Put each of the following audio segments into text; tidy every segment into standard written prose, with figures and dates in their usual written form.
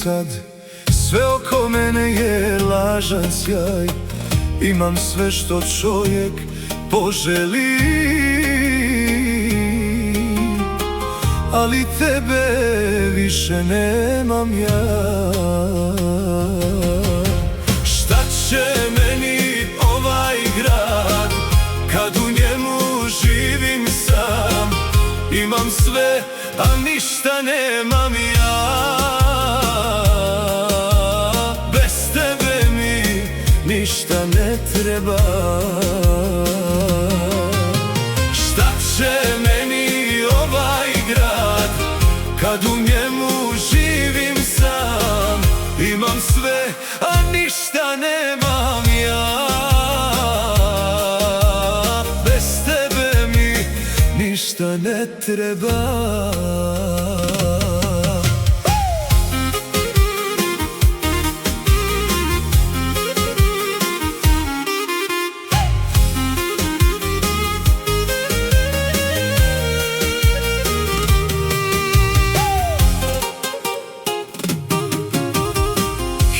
sad, sve oko mene je lažan sjaj. Imam sve što čovjek poželi, ali tebe više nemam ja. Šta će meni ovaj grad kad u njemu živim sam? Imam sve, a ništa nemam ja. Bez tebe mi ništa ne treba. Šta će meni ovaj grad kad u njemu živim sam? Imam sve, a ništa nemam ja. Bez tebe mi ništa ne treba.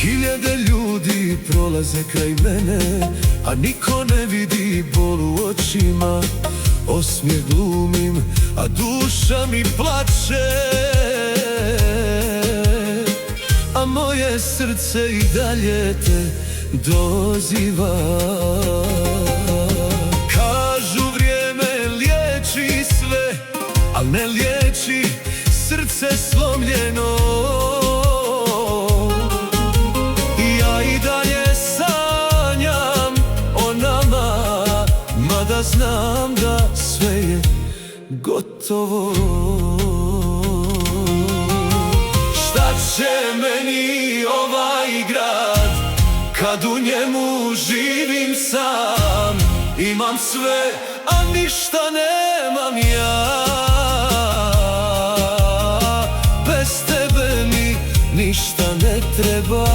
Hiljade ljudi prolaze kraj mene, a niko ne vidi bol u očima. Osmijeh glumim, a duša mi plače, a moje srce i dalje te doziva. Kažu vrijeme liječi sve, al ne liječi srce slomljeno. I dalje sanjam o nama, mada znam da sve je gotovo. Šta će meni ovaj grad kad u njemu živim sam? Imam sve, a ništa nemam ja. Bez tebe mi ništa ne treba.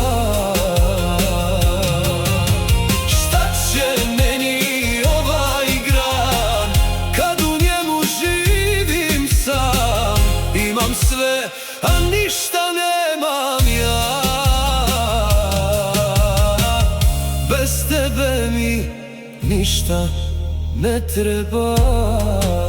Sve, a ništa nemam ja. Bez tebe mi ništa ne treba.